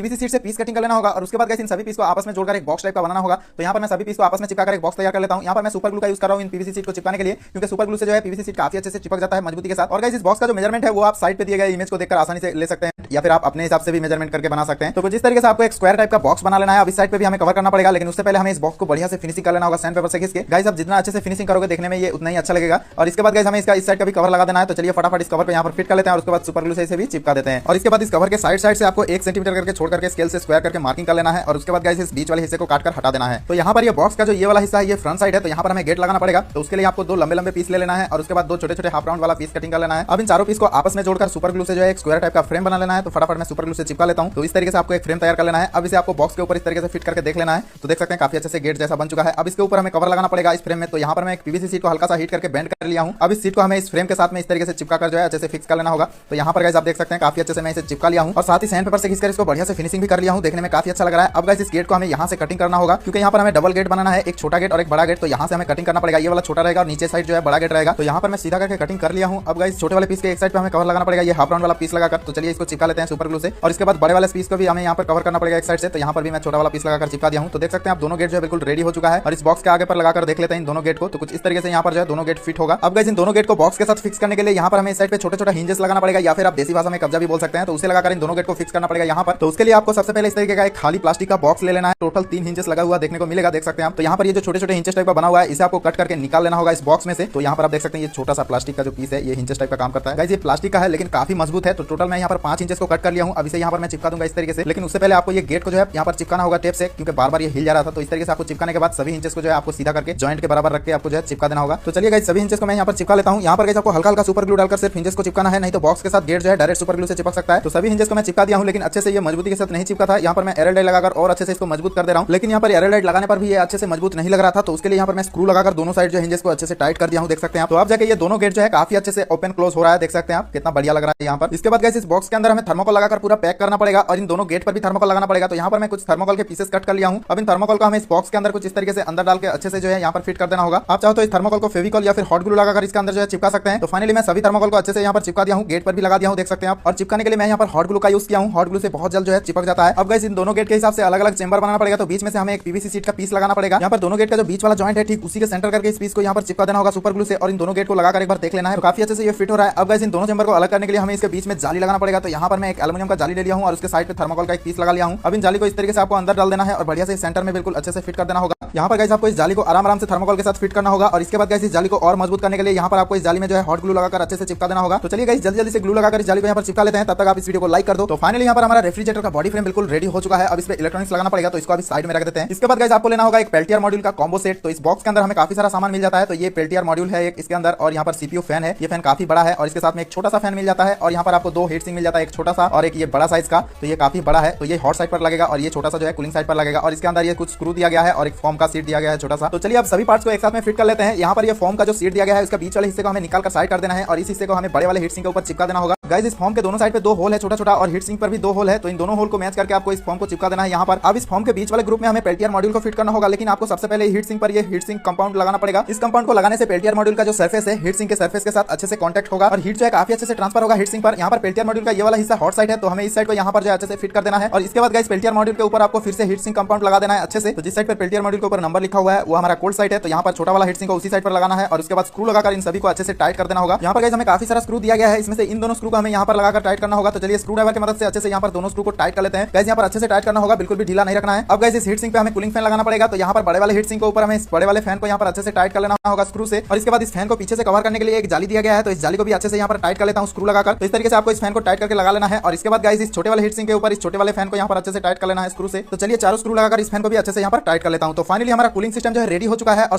PVC sheet से piece cutting कर लेना होगा और उसके बाद गाइस इन सभी पीस को आपस में जोड़कर एक बॉक्स टाइप का बनाना होगा। तो यहाँ पर मैं सभी पीस को आपस में चिपका कर एक बॉक्स तैयार कर लेता हूँ। यहाँ पर मैं सुपर ग्लू का यूज कर रहा हूँ इन पीवीसी शीट को चिपकाने के लिए, क्योंकि सुपर ग्लू से जो है पीवीसी शीट काफी अच्छे से चिपक जाता है मजबूती के साथ। और गाइस इस बॉक्स का जो मेजरमेंट है वो आप साइड पे दिए गए इमेज को देखकर आसानी से ले सकते हैं, या फिर आप अपने हिसाब से भी मेजरमेंट करके बना सकते हैं। तो कुछ इस तरीके से आपको एक स्क्वायर टाइप का बॉक्स बना लेना है। अब इस साइड पे भी हमें कवर करना पड़ेगा, लेकिन उससे पहले हमें इस बॉक्स को बढ़िया से फिनिशिंग कर लेना होगा सैंड पेपर से घिस के। गाइस आप जितना अच्छे से फिनिशिंग करोगे देखने में ये उतना ही अच्छा लगेगा। और इसके बाद गाइस हमें इसका इस साइड का भी कवर लगा देना है। तो चलिए फटाफट इस कवर पे यहाँ पर फिट कर लेते हैं और उसके बाद सुपर ग्लू से इसे भी चिपका देते हैं। और इसके बाद इस कवर के साइड से आपको 1 सेंटीमीटर करके छोड़ करके स्केल से स्क्वायर करके मार्किंग कर लेना है और उसके बाद गाइस इस बीच वाले हिस्से को काट कर हटा देना है। तो यहाँ पर ये बॉक्स का जो ये वाला हिस्सा है ये फ्रंट साइड है, तो यहाँ पर हमें गेट लगाना पड़ेगा। तो उसके लिए आपको 2 लंबे लंबे पीस ले लेना है और उसके बाद 2 छोटे छोटे हाफ राउंड वाला पीस कटिंग कर लेना है। अब इन चारों पीस को आपस में जोड़कर सुपर ग्लू से जो है एक स्क्वायर टाइप का फ्रेम बना लेना है। तो फटाफट मैं सुपर ग्लू से चिपका लेता हूँ। तो इस तरीके से आपको एक फ्रेम तैयार कर लेना है। अब इसे आपको बॉक्स के ऊपर इस तरीके से फिट करके देख लेना है। तो देख सकते हैं काफी अच्छे से गेट जैसा बन चुका है। अब इसके ऊपर हमें कवर लगाना पड़ेगा इस फ्रेम में। तो यहाँ पर मैं एक पीवीसी शीट को हल्का सा हीट करके बेंड कर लिया हूँ। अब इस शीट को हमें इस फ्रेम के साथ में इस तरीके से चिपका कर जो है अच्छे से फिक्स कर लेना होगा। तो यहाँ पर गाइस आप देख सकते हैं काफी अच्छे से मैं इसे चिपका लिया हूँ और साथ ही सैंड पेपर से घिसकर इसको बढ़िया से फिनिशिंग भी कर लिया हूँ। देखने में काफी अच्छा लग रहा है। अब गाइस इस गेट को हमें यहाँ से कटिंग करना होगा, क्योंकि यहाँ पर हमें डबल गेट बनाना है, एक छोटा गेट और एक बड़ा गेट। तो यहाँ से हमें कटिंग करना पड़ेगा। ये वाला छोटा रहेगा और नीचे साइड जो है बड़ा गेट रहेगा। तो यहाँ पर मैं सीधा करके कटिंग कर लिया हूँ। अब गाइस छोटे वाले पीस के एक साइड पे हमें कवर लगाना पड़ेगा, ये हाफ राउंड वाला पीस लगाकर। तो चलिए इसको चिपका लेते हैं सुपर ग्लू से। और इसके बाद बड़े वाले पीस को भी हमें यहाँ पर कवर करना पड़ेगा एक साइड से। तो यहाँ पर भी मैं छोटा वाला पीस लगाकर चिपका दिया हूँ। तो देख सकते हैं आप दोनों गेट जो है बिल्कुल रेडी हो चुका है। और इस बॉक्स के आगे पर लगाकर देख लेते हैं इन दोनों गेट को। तो कुछ इस तरीके से यहाँ पर जो है दोनों गेट फिट होगा। अब गाइस इन दोनों गेट को बॉक्स के साथ फिक्स करने के लिए यहाँ पर हमें इस साइड पे छोटे छोटे हिंजेस लगाना पड़ेगा, या फिर आप देसी भाषा में कब्जा भी बोल सकते हैं। तो उसे लगाकर इन दोनों गेट को फिक्स करना पड़ेगा यहाँ पर। तो उसके लिए आपको सबसे पहले इस तरीके का एक खाली प्लास्टिक का बॉक्स ले लेना है। टोटल 3 हिंजेस लगा हुआ देखने को मिलेगा, देख सकते हैं आप। तो यहाँ पर ये जो छोटे छोटे हिंजेस टाइप का बना हुआ है इसे आपको कट करके निकाल लेना होगा इस बॉक्स में से। तो यहाँ पर आप देख सकते हैं ये छोटा सा प्लास्टिक का जो पीस है ये हिंजेस टाइप का काम करता है। गाइस ये प्लास्टिक का है लेकिन काफी मजबूत है। तो टोटल मैं यहाँ पर 5 इंचेस को कट कर लिया हूँ। अब इसे यहाँ पर मैं चिपका दूंगा इस तरीके से। लेकिन उससे पहले आपको ये गेट को जो है यहाँ पर चिपकाना होगा टेप से, क्योंकि बार बार ये हिल जा रहा था। तो इस तरीके से आपको चिपकाने के बाद सभी इंचेस को जो है आपको सीधा करके जॉइंट के बराबर रख के आपको जो है चिपका देना होगा। तो चलिए गाइस सभी इंचेस को मैं यहाँ पर चिपका लेता हूँ। यहाँ पर गाइस आपको हल्का हल्का सुपर ग्लू डालकर सिर्फ हिंजेस को चिपकाना है, नहीं तो बॉक्स के साथ गेट जो है डायरेक्ट सुपर ग्लू से चिपक सकता है। तो सभी हिंजेस को मैं चिपका दिया हूँ, लेकिन अच्छे से ये मजबूती के साथ नहीं चिपका था। यहाँ पर मैं एरल डाइट लगाकर और अच्छे से इसको मजबूत कर दे रहा हूँ। लेकिन यहाँ पर एरल डाइट लगाने पर भी ये अच्छे से मजबूत नहीं लग रहा था। तो उसके लिए यहाँ पर मैं स्क्रू लगाकर दोनों साइड जो हिंजेस को अच्छे से टाइट कर दिया हूँ, देख सकते हैं आप। तो अब जाके ये दोनों गेट जो है काफी अच्छे से ओपन क्लोज हो रहा है, देख सकते हैं आप कितना बढ़िया लग रहा है यहाँ पर। इसके बाद गाइस इस बॉक्स के अंदर हमें थर्मोकोल लगाकर पूरा पैक करना पड़ेगा और इन दोनों गेट पर भी थर्मोकोल लगाना पड़ेगा। तो यहाँ पर मैं कुछ थर्मोकोल के पीसेस कट कर लिया हूँ। अब इन थर्मोकोल को हमें इस बॉक्स के अंदर कुछ इस तरीके से अंदर डाल के अच्छे से जो है यहाँ पर फिट कर देना होगा। आप चाहो तो इस थर्मोकोल को फेविकॉल या फिर हॉट ग्लू लगाकर इसके अंदर जो है चिपका सकते हैं। तो फाइनली मैं सभी थर्मोकोल को अच्छे से यहाँ पर चिपका दिया हूँ, गेट पर भी लगा दिया हूँ, देख सकते हैं आप। और चिपकाने के लिए मैं यहाँ पर हॉट ग्लू का यूज किया हूँ। हॉट ग्लू से बहुत जल्द जो है चिपक जाता है। अब गाइस इन दोनों गेट के हिसाब से अलग अलग चेंबर बनाना पड़ेगा। तो बीच में से हमें एक पीवीसी शीट का पीस लगाना पड़ेगा। यहाँ पर दोनों गेट का जो बीच वाला जॉइंट है ठीक उसी के सेंटर करके इस पीस को यहाँ पर चिपका देना होगा सुपर ग्लू से और इन दोनों गेट को लगाकर एक बार देख लेना है। काफी अच्छे से ये फिट हो रहा है। अब गाइस इन दोनों चेंबर को अलग करने के लिए हमें इसके बीच में जाली लगाना पड़ेगा। तो यहाँ पर मैं एक एल्युमिनियम का जाली ले लिया हूँ और उसके साइड पे थर्मोकोल का एक पीस लगा लिया हूँ। अब इन जाली को इस तरीके से आपको अंदर डाल देना है और बढ़िया से सेंटर में बिल्कुल अच्छे से फिट कर देना होगा। यहाँ पर गाइस आपको इस जाली को आराम से थर्मोकोल के साथ फिट करना होगा। और इसके बाद गाइस इस जाली को और मजबूत करने के लिए यहाँ पर आपको इस जाली में जो है हॉट ग्लू लगाकर अच्छे से चिपका देना होगा। तो चलिए गाइस जल्दी से ग्लू लगाकर इस जाली को यहाँ पर चिपका लेते हैं, तब तक आप इस वीडियो को लाइक कर दो। तो फाइनली यहाँ पर हमारा रेफ्रिजरेटर का बॉडी फ्रेम बिल्कुल रेडी हो चुका है। अब इस पे इलेक्ट्रॉनिक्स लगाना पड़ेगा, तो इसको अभी साइड में रख देते हैं। इसके बाद गाइस आपको लेना होगा एक पेल्टियर मॉड्यूल का कॉम्बो सेट। तो इस बॉक्स के अंदर हमें काफी सारा सामान मिल जाता है। तो ये पेल्टियर मॉड्यूल है एक इसके अंदर, और यहाँ पर सीपीयू फैन है, ये फैन काफी बड़ा है और इसके साथ में एक छोटा सा फैन मिल जाता है। और यहाँ पर आपको 2 हीट सिंक मिल जाता है, एक छोटा सा और एक ये बड़ा साइज का। तो ये काफी बड़ा है, तो ये हॉट साइड पर लगेगा और ये छोटा सा जो है कूलिंग साइड पर लगेगा। और इसके अंदर ये कुछ स्क्रू दिया गया है और एक फोम का सीट दिया गया है छोटा सा। तो चलिए अब सभी पार्ट्स को एक साथ में फिट कर लेते हैं। यहाँ पर ये फोम का जो सीट दिया गया है उसका बीच वाले हिस्से को हमें निकाल कर साइड कर देना है और इस हिस्से को हमें बड़े वाले हीट सिंक के ऊपर चिपका देना होगा। गाइस इस फोम के दोनों साइड पे 2 होल है छोटा छोटा और हीट सिंक पर भी 2 होल है। तो इन दोनों होल को मैच करके आपको इस फोम को चिपका देना है यहाँ पर। अब इस फोम के बीच वाले ग्रुप में हमें पेल्टियर मॉड्यूल को फिट करना होगा, लेकिन आपको सबसे पहले हीट सिंक पर ये हीट सिंक कंपाउंड लगाना पड़ेगा। इस कंपाउंड को लगाने से पेल्टियर मॉड्यूल का जो सरफेस है हीट सिंक के सरफेस के साथ अच्छे से कांटेक्ट होगा और हीट जो है काफी अच्छे से ट्रांसफर होगा हीट सिंक पर। यहाँ पर पेल्टियर मॉड्यूल का ये वाला हिस्सा हॉट साइड है, तो हमें इस साइड को यहाँ पर जो अच्छे से फिट कर देना है। और इसके बाद गाइस पेल्टियर मॉड्यूल के ऊपर आपको फिर से हीट सिंक कंपाउंड लगा देना है अच्छे से। तो जिस साइड पर पेल्टियर मॉड्यूल के ऊपर नंबर लिखा हुआ है वो हमारा कोल्ड साइड है, तो यहाँ पर छोटा वाला हीट सिंक को उसी साइड पर लगाना है और उसके बाद स्क्रू लगाकर इन सभी को अच्छे से टाइट कर देना होगा। यहाँ पर गाइस हमें काफी सारा स्क्रू दिया गया है, इसमें से इन दोनों स्क्रू को हमें यहाँ पर लगाकर टाइट करना होगा। तो चलिए स्क्रू ड्राइवर की मदद से अच्छे से यहाँ पर दोनों स्क्रू को टाइट कर लेते हैं। गाइस यहाँ पर अच्छे से टाइट करना होगा, बिल्कुल भी ढीला नहीं रखना है। अब गाइस इस हीट सिंक पे हमें कूलिंग फैन लगाना पड़ेगा। तो यहाँ पर बड़े वाले हीट सिंक के ऊपर हमें इस बड़े वाले फैन को यहाँ पर अच्छे से टाइट कर लेना होगा स्क्रू से। और इसके बाद इस फैन को पीछे से कवर करने के लिए एक जाली दिया गया है, तो इस जाली को भी अच्छे से यहाँ पर टाइट कर लेता हूँ स्क्रू लगाकर। तो इस तरीके से आपको इस फैन को टाइट करके लगा लेना है। और इसके बाद गाइस इस छोटे वाले हीट सिंक के ऊपर इस छोटे वाले फैन को यहाँ पर अच्छे से टाइट कर लेना है स्क्रू से। तो चलिए चारों स्क्रू लगाकर इस फैन को भी अच्छे से यहाँ पर टाइट कर लेता हूँ। तो फाइनली हमारा कूलिंग सिस्टम जो है रेडी हो चुका है और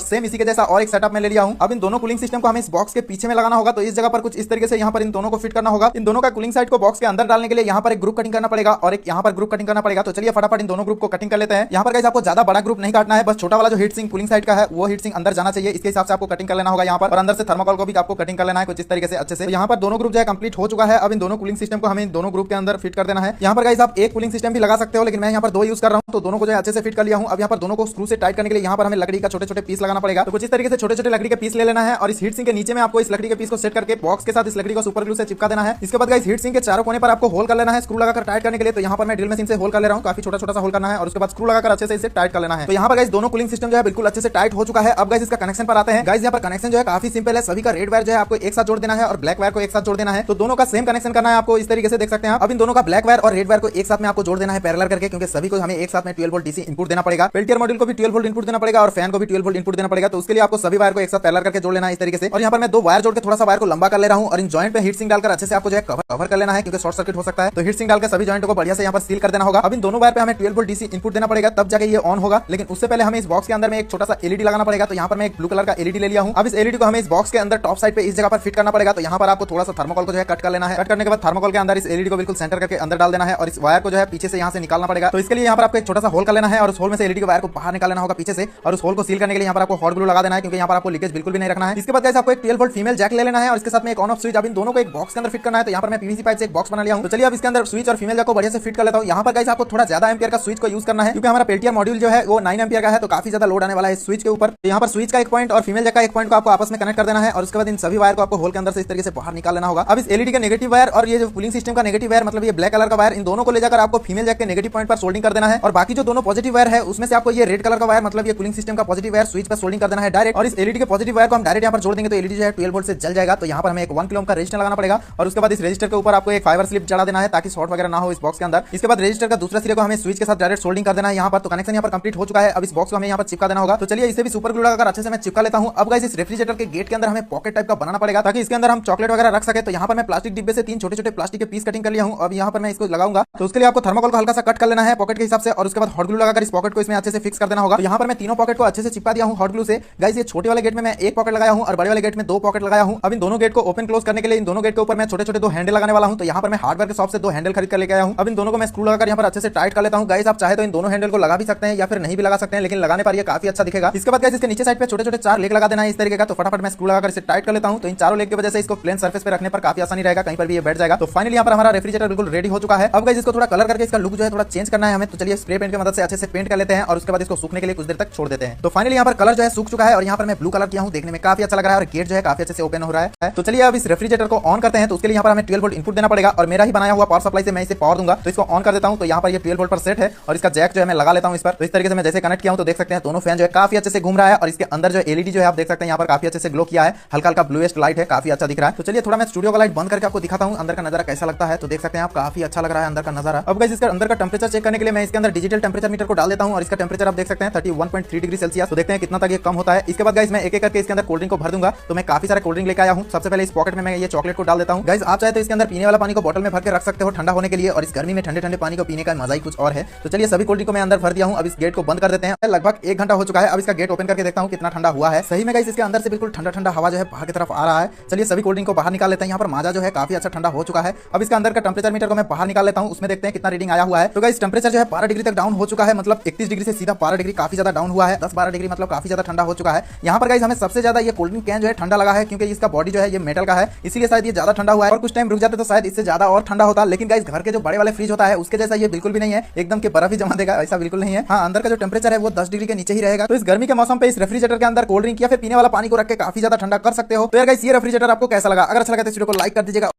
सेम इसी के जैसा और एक सेटअप में ले लिया हूँ। अब इन दोनों कूलिंग सिस्टम को हमें इस बॉक्स के पीछे में लगाना होगा। तो इस जगह पर कुछ इस तरीके से यहाँ पर इन दोनों को फिट करना होगा। इन दोनों का कूलिंग साइड को बॉक्स के अंदर डालने के लिए यहाँ पर एक ग्रुप कटिंग करना पड़ेगा और एक यहाँ पर ग्रुप कटिंग करना पड़ेगा। तो चलिए फटाफट इन दोनों ग्रुप को कटिंग कर लेते हैं। यहाँ पर गाइस आपको ज्यादा बड़ा ग्रुप नहीं काटना है, बस छोटा वाला जो हीट सिंक कूलिंग साइड का है वो हीट सिंक अंदर जाना चाहिए, इसके हिसाब से आपको कटिंग कर लेना होगा यहाँ पर। और अंदर से थर्मोकोल को भी आपको कटिंग कर लेना है कुछ इस तरीके से अच्छे से। तो यहाँ पर दोनों ग्रुप जो है कंप्लीट हो चुका है। अब इन दोनों कूलिंग सिस्टम को हमें दोनों ग्रुप के अंदर फिट कर देना है। यहाँ पर गाइस आप एक कूलिंग सिस्टम भी लगा सकते हो, लेकिन मैं यहाँ पर 2 यूज कर रहा हूँ, तो दोनों को जो है अच्छे से फिट कर लिया हूँ। अब यहाँ पर दोनों को स्क्रू से टाइट करने के लिए यहाँ पर हमें लकड़ी का छोटे छोटे पीस लगाना पड़ेगा। तो कुछ इस तरीके से छोटे छोटे लकड़ी के पीस ले लेना है और इस हीट सिंक के नीचे में आपको इस लकड़ी के पीस को सेट करके बॉक्स के साथ इस लकड़ी को सुपर ग्लू से चिपका देना है। इसके बाद गाइस हीट सिंक के चारों कोने पर आपको होल कर लेना है स्क्रू लगाकर टाइट करने के लिए। तो यहाँ पर मैं ड्रिल मशीन से होल कर ले रहा हूँ, काफी छोटा छोटा सा होल करना है और उसके बाद स्क्रू लगाकर अच्छे से इसे टाइट कर लेना है। तो यहाँ पर गाइस दोनों कूलिंग सिस्टम जो है बिल्कुल अच्छे से टाइट हो चुका है। अब गाइस इसका कनेक्शन पर आते हैं। गाइस यहाँ पर कनेक्शन जो है काफी सिंपल है, सभी का रेड वायर जो है आपको एक साथ जोड़ देना है और ब्लैक वायर को एक साथ जोड़ देना है। तो दोनों का सेम कनेक्शन करना है आपको, इस तरीके से देख सकते हैं आप। अब इन दोनों का ब्लैक वायर और रेड वायर को एक साथ में आपको जोड़ देना है पैरेलल करके, क्योंकि सभी को हमें एक साथ में 12 वोल्ट डीसी इनपुट देना पड़ेगा। पेल्टियर मॉड्यूल को भी 12 वोल्ट इनपुट देना पड़ेगा और फैन को भी 12 वोल्ट इनपुट देना पड़ेगा। तो उसके लिए आपको सभी वायर को एक साथ पैरेलल करके जोड़ लेना है इस तरीके से। और यहाँ पर मैं दो वायर जोड़ के थोड़ा सा वायर को लंबा कर ले रहा हूँ और इन जॉइंट पे हीट सिंक डालकर अच्छे से आपको जो है कवर कर लेना है, क्योंकि शॉर्ट सर्किट हो सकता है। तो हीट सिंक डालकर सभी जॉइंट को बढ़िया से यहाँ पर सील कर देना होगा। अब इन दोनों वायर पे हमें 12 वोल्ट डीसी इनपुट देना पड़ेगा, तब जाके ये ऑन होगा। लेकिन उससे पहले हमें इस बॉक्स के अंदर में एक छोटा सा एलईडी लगाना पड़ेगा। तो यहाँ पर मैं एक ब्लू कलर का एलईडी ले लिया हूँ। अब इस एलईडी को हमें इस बॉक्स के अंदर टॉप साइड पे इस जगह पर फिट करना पड़ेगा। तो यहाँ पर आपको थोड़ा सा थर्मोकोल को जो है कट कर लेना है। कट करने के बाद थर्मोकोल के अंदर इस एलईडी को बिल्कुल सेंटर करके अंदर डाल देना है और इस वायर को जो है पीछे से यहाँ से निकालना पड़ेगा। तो इसके लिए यहाँ पर आपको एक छोटा सा होल कर लेना है और उस होल में से एलईडी के वायर को बाहर निकालना होगा पीछे से। और उस होल को सील करने के लिए यहाँ पर आपको हॉट ग्लू लगा देना है, क्योंकि यहाँ पर आपको लीकेज बिल्कुल भी नहीं रखना है। इसके बाद गाइस आपको एक 12 वोल्ट फीमेल जैक ले लेना है और इसके साथ में एक ऑन ऑफ स्विच। अब इन दोनों को एक बॉक्स के अंदर फिट करना है। तो यहाँ पर मैं पीवीसी पाइप से एक बॉक्स बना लिया हूँ। तो चलिए अब इसके अंदर स्विच और फीमेल जैक को बढ़िया से फिट कर लेता हूँ। यहाँ पर गाइस आपको थोड़ा ज्यादा एम्पियर का स्विच को यूज करना है, क्योंकि हमारा पेल्टियर मॉड्यूल जो है वो 9 एम्पियर का है, तो काफी ज्यादा लोड आने वाला है स्विच के ऊपर। यहाँ पर स्विच का एक पॉइंट और फीमेल जैक का एक पॉइंट को आपको आपस में कनेक्ट कर देना है और उसके बाद इन सभी वायर को आपको होल के अंदर से इस तरीके से बाहर निकाल लेना होगा। अब इस एलईडी का नेगेटिव वायर और ये जो कूलिंग सिस्टम का नेगेटिव वायर, मतलब ये ब्लैक कलर का वायर, इन दोनों को ले जाकर आपको फीमेल जैक के नेगेटिव पॉइंट पर सोल्डिंग कर देना है। और बाकी जो दोनों पॉजिटिव वायर है उसमें से आपको ये रेड कलर का वायर, मतलब ये कूलिंग सिस्टम का पॉजिटिव वायर, स्विच पर सोल्डिंग कर देना है डायरेक्ट। और इस एलईडी के पॉजिटिव वायर को हम डायरेक्ट यहाँ पर जोड़ देंगे तो एलईडी जो है 12 वोल्ट से जल जाएगा। तो यहाँ पर हमें एक 1 किलो ओम का रेजिस्टर लगाना पड़ेगा और उसके बाद इस रेजिस्टर के ऊपर आपको एक फाइबर स्लिप चढ़ा देना है ताकि शॉर्ट वगैरह ना हो इस बॉक्स के अंदर। इसके बाद रेजिस्टर का दूसरा सिरे को हमें स्विच के साथ डायरेक्ट सोल्डिंग कर देना है यहाँ पर। तो कनेक्शन यहाँ पर कंप्लीट हो चुका है। अब इस बॉक्स को हमें यहाँ पर चिपका देना होगा। तो चलिए इसे भी सुपर ग्लू लगाकर अच्छे से मैं चिपका लेता हूँ। अब गाइस इस रेफ्रिजरेटर के गेट के अंदर हमें पॉकेट टाइप का बनाना पड़ेगा ताकि इसके अंदर हम चॉकलेट वगैरह रख सके। तो यहाँ पर मैं प्लास्टिक डिब्बे से 3 छोटे छोटे प्लास्टिक के पीस कटिंग कर लिया हूँ। अब यहाँ पर मैं इसको लगाऊंगा। तो उसके लिए आपको थर्मोकोल को हल्का सा कट कर लेना है पॉकेट के हिसाब से और उसके बाद हॉट ग्लू लगाकर इस पॉकेट को इसमें अच्छे से फिक्स कर देना होगा। तो यहाँ पर मैं तीनों पॉकेट को अच्छे से चिपका दिया हूँ हॉट ग्लू से। गाइस ये छोटे वाले गेट में मैं एक पॉकेट लगाया हूँ और बड़े वाले गेट में 2 पॉकेट लगाया हूँ। अब इन दोनों गेट को ओपन क्लोज करने के लिए इन दोनों गेट के ऊपर मैं छोटे छोटे 2 हैंडल लगाने वाला हूँ। तो यहाँ पर मैं हार्डवेयर के शॉप से 2 हैंडल खरीद कर लेके आया हूँ। अब इन दोनों को मैं स्क्रू लगाकर यहाँ पर अच्छे से टाइट कर लेता हूँ। गाइस आप चाहे तो इन दोनों हैंडल को लगा भी सकते हैं या फिर नहीं भी लगा सकते हैं, लेकिन लगाने पर ये काफी अच्छा दिखेगा। इसके बाद गाइस इसके नीचे साइड पे छोटे छोटे 4 लेग लगा देना है इस तरीके का। तो फटाफट मैं स्क्रू लगाकर इसे टाइट कर लेता हूँ। तो इन चारों लेग की वजह से इसको प्लेन सर्फेस पे रखने पर काफी आसानी रहेगा, कहीं पर भी ये बैठ जाएगा। तो फाइनली यहाँ पर हमारा रेफ्रिजरेटर बिल्कुल रेडी हो चुका है। अब गाइस इसको थोड़ा कलर करके इसका लुक जो है थोड़ा चेंज करना है हमें। तो चलिए स्प्रे पेंट की मदद से अच्छे से पेंट कर लेते हैं और उसके बाद इसको सूखने के लिए कुछ देर तक छोड़ देते हैं। तो फाइनली यहाँ पर कलर जो है सूख चुका है और यहाँ पर मैं ब्लू कलर किया हूँ, देखने में काफी अच्छा लग रहा है और गेट जो है काफी अच्छे से ओपन हो रहा है। तो चलिए अब इस रेफ्रिजरेटर को ऑन करते हैं। तो उसके लिए यहाँ पर हमें 12 वोल्ट इनपुट देना पड़ेगा और मेरा ही बनाया हुआ पावर सप्लाई से मैं इसे पावर दूंगा। तो इसको ऑन कर देता हूँ। तो यहाँ पर ये 12 वोल्ट पर सेट है और इसका जैक जो है मैं लगा लेता हूँ इस पर। तो इस तरीके से मैं जैसे कनेक्ट किया हूँ तो देख सकते हैं दोनों फैन जो है काफी अच्छे से घूम रहा है और इसके अंदर जो एलईडी जो है आप देख सकते हैं यहाँ पर काफी अच्छे से ग्लो किया है, हल्का हल्का ब्लूइश लाइट है, काफी अच्छा दिख रहा है। तो चलिए थोड़ा मैं स्टूडियो का लाइट बंद करके आपको दिखाता हूँ अंदर का नजारा कैसा लगता है। तो देख सकते हैं आप काफी अच्छा लग रहा है अंदर का नजारा। अब गाइस इसका अंदर का टेंपरेचर चेक करने के लिए मैं इसके अंदर डिजिटल टेंपरेचर मीटर को डाल देता हूँ और इसका टेंपरेचर आप देख सकते हैं 31.3 डिग्री सेल्सियस। तो देखते हैं कितना तक ये कम होता है। इसके बाद गाइस मैं एक एक करके इसके अंदर कोल्ड ड्रिंक को भर दूंगा। तो मैं काफी सारे कोल्ड ड्रिंक लेकर आया हूँ। सबसे पहले इस पॉकेट में मैं ये चॉकलेट को डाल देता हूँ। गाइस आप चाहे तो इसके अंदर पीने वाला पानी को बोतल में भर के रख सकते हो ठंडा होने के लिए, और इस गर्मी में ठंडे ठंडे पानी को पीने का मजा ही कुछ और है। तो चलिए सभी कोल्ड ड्रिंक को मैं अंदर भर दिया हूँ। अब इस गेट को बंद कर देते हैं। लगभग 1 घंटा हो चुका है। अब इसका गेट ओपन करके देखता हूँ कितना ठंडा हुआ है। सही में गाइस इसके अंदर से बिल्कुल ठंडा ठंडा हवा जो है बाहर की तरफ आ रहा है। चलिए सभी कोल्ड ड्रिंक को बाहर निकाल लेते हैं। यहाँ पर माजा जो है काफी अच्छा ठंडा हो चुका है। अब इसके अंदर का टेंपरेचर मीटर को मैं बाहर निकाल लेता हूँ, उसमें देखते हैं कितना रीडिंग आया हुआ है। तो गाइस टेंपरेचर जो है 12 डिग्री तक डाउन हो चुका है, मतलब 31 डिग्री से सीधा 12 डिग्री, काफी ज्यादा डाउन हुआ है। 10-12 डिग्री मतलब काफी ज्यादा ठंडा हो चुका है। यहाँ पर गाइस हमें सबसे ज्यादा ये कोल्ड ड्रिंक कैन जो है ठंडा लगा है, क्योंकि इसका बॉडी जो है ये मेटल का है, इसीलिए शायद ये ज्यादा ठंडा हुआ है। और कुछ टाइम रुक जाते तो शायद इससे ज्यादा और ठंडा होता। लेकिन गाइस घर के जो बड़े वाले फ्रिज होता है उसके जैसा ये बिल्कुल भी नहीं है, एकदम के बर्फ ही जमा देगा, ऐसा बिल्कुल नहीं है। हाँ, अंदर का जो टेंपरेचर है वो 10 डिग्री के नीचे ही रहेगा। तो इस गर्मी के मौसम पे इस रेफ्रिजरेटर के अंदर कोल्ड ड्रिंक या फिर पीने वाला पानी को रख के काफी ज्यादा ठंडा कर सकते हो। तो यार गाइस ये रेफ्रिजरेटर आपको कैसा लगा? अगर अच्छा लगा तो इस वीडियो को लाइक कर दीजिएगा।